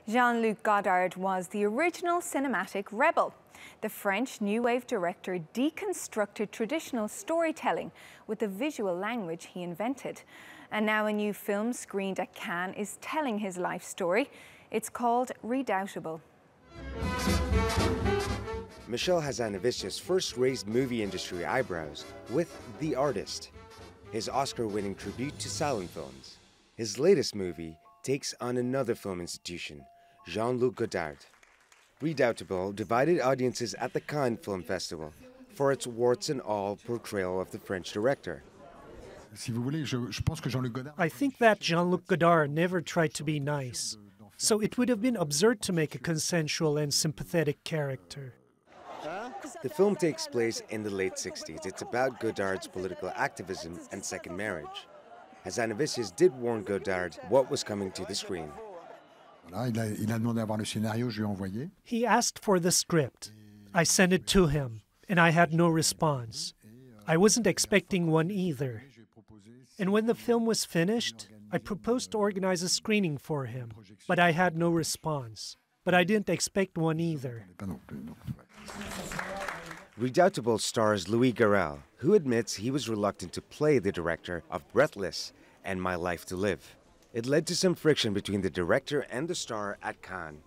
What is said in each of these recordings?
Jean-Luc Godard was the original cinematic rebel. The French New Wave director deconstructed traditional storytelling with the visual language he invented. And now a new film screened at Cannes is telling his life story. It's called Redoubtable. Michel Hazanavicius first raised movie industry eyebrows with The Artist, his Oscar-winning tribute to silent films. His latest movie takes on another film institution, Jean-Luc Godard. Redoubtable divided audiences at the Cannes Film Festival for its warts and all portrayal of the French director. I think that Jean-Luc Godard never tried to be nice, so it would have been absurd to make a consensual and sympathetic character. The film takes place in the late 60s. It's about Godard's political activism and second marriage. Hazanavicius did warn Godard what was coming to the screen. He asked for the script. I sent it to him, and I had no response. I wasn't expecting one either. And when the film was finished, I proposed to organize a screening for him, but I had no response. But I didn't expect one either. Redoubtable stars Louis Garrel, who admits he was reluctant to play the director of Breathless and My Life to Live. It led to some friction between the director and the star at Cannes.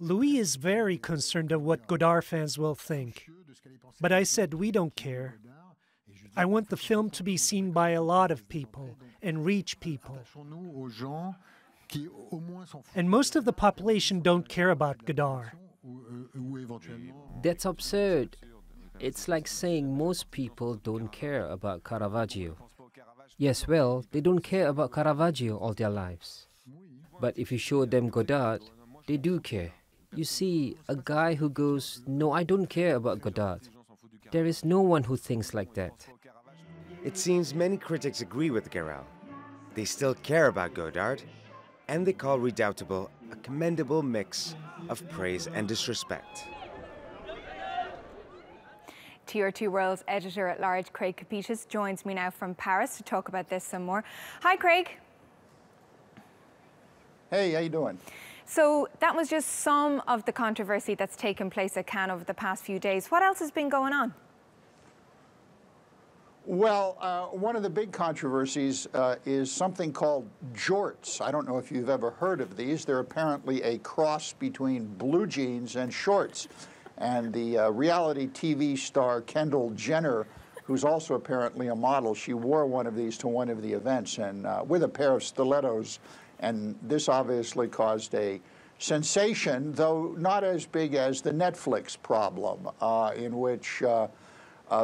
Louis is very concerned of what Godard fans will think. But I said we don't care. I want the film to be seen by a lot of people and reach people. And most of the population don't care about Godard. That's absurd. It's like saying most people don't care about Caravaggio. Yes, well, they don't care about Caravaggio all their lives. But if you show them Godard, they do care. You see, a guy who goes, "No, I don't care about Godard." There is no one who thinks like that. It seems many critics agree with Garrel. They still care about Godard, and they call Redoubtable a commendable mix of praise and disrespect. TR2 World's editor-at-large, Craig Capitas, joins me now from Paris to talk about this some more. Hi, Craig. Hey, how you doing? So that was just some of the controversy that's taken place at Cannes over the past few days. What else has been going on? Well, one of the big controversies is something called jorts. I don't know if you've ever heard of these. They're apparently a cross between blue jeans and shorts. And the reality TV star Kendall Jenner, who's also apparently a model, she wore one of these to one of the events and with a pair of stilettos. And this obviously caused a sensation, though not as big as the Netflix problem, in which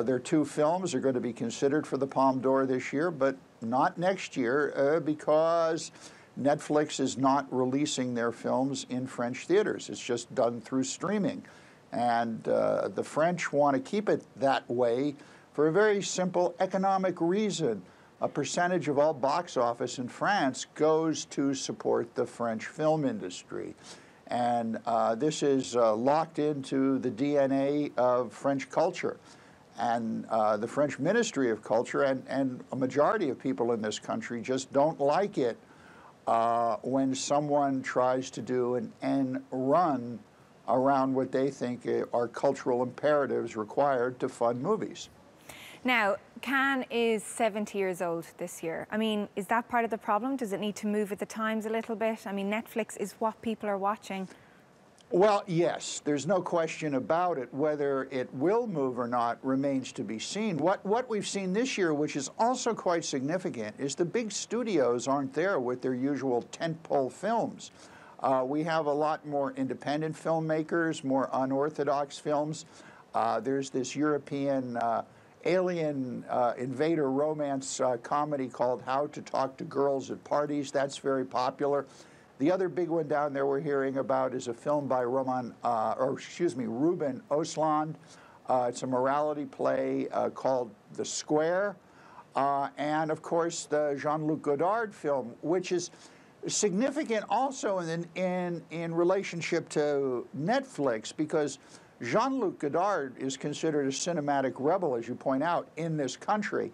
their two films are going to be considered for the Palme d'Or this year, but not next year because Netflix is not releasing their films in French theaters. It's just done through streaming. And the French want to keep it that way for a very simple economic reason. A percentage of all box office in France goes to support the French film industry. And this is locked into the DNA of French culture. And the French Ministry of Culture and a majority of people in this country just don't like it when someone tries to do an end run around what they think are cultural imperatives required to fund movies. Now, Cannes is 70 years old this year. I mean, is that part of the problem? Does it need to move with the times a little bit? I mean, Netflix is what people are watching. Well, yes, there's no question about it. Whether it will move or not remains to be seen. What we've seen this year, which is also quite significant, is the big studios aren't there with their usual tentpole films. We have a lot more independent filmmakers, more unorthodox films. There's this European alien invader romance comedy called How to Talk to Girls at Parties. That's very popular. The other big one down there we're hearing about is a film by Ruben Östlund. It's a morality play called The Square. And of course, the Jean-Luc Godard film, which is significant also in relationship to Netflix, because Jean-Luc Godard is considered a cinematic rebel, as you point out, in this country.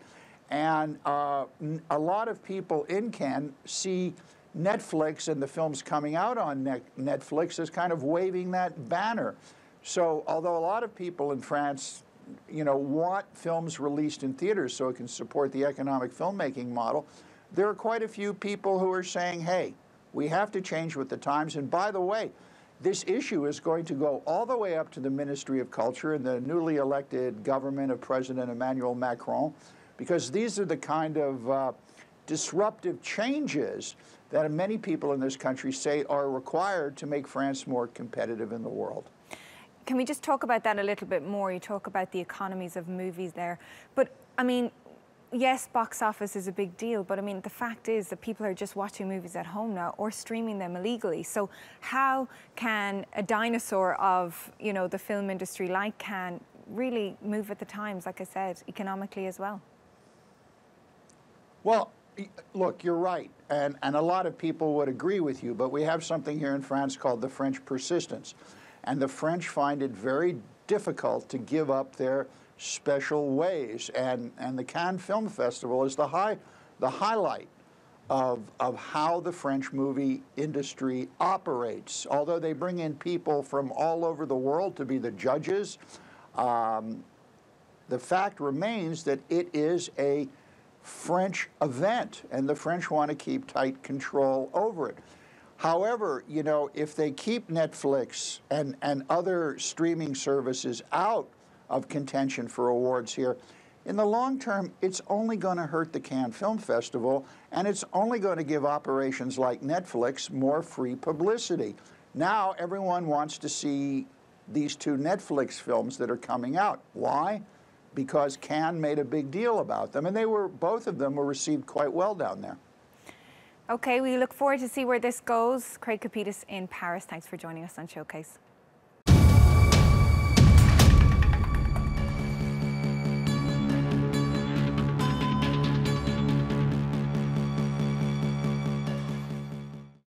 And a lot of people in Cannes see Netflix and the films coming out on Netflix is kind of waving that banner. So although a lot of people in France, want films released in theaters so it can support the economic filmmaking model, there are quite a few people who are saying, hey, we have to change with the times. And by the way, this issue is going to go all the way up to the Ministry of Culture and the newly elected government of President Emmanuel Macron, because these are the kind of disruptive changes that many people in this country say are required to make France more competitive in the world. Can we just talk about that a little bit more? You talk about the economies of movies there. But, I mean, yes, box office is a big deal, but I mean, the fact is that people are just watching movies at home now or streaming them illegally. So how can a dinosaur of, the film industry like Cannes really move with the times, like I said, economically as well? Well, look, you're right, and a lot of people would agree with you, but we have something here in France called the French persistence. And the French find it very difficult to give up their special ways. And the Cannes Film Festival is the highlight of how the French movie industry operates. Although they bring in people from all over the world to be the judges, the fact remains that it is a French event, and the French want to keep tight control over it. However, if they keep Netflix and other streaming services out of contention for awards here, in the long term, it's only going to hurt the Cannes Film Festival, and it's only going to give operations like Netflix more free publicity. Now, everyone wants to see these two Netflix films that are coming out. Why? Because Cannes made a big deal about them, and both of them were received quite well down there. Okay, we look forward to see where this goes. Craig Capitas in Paris, thanks for joining us on Showcase.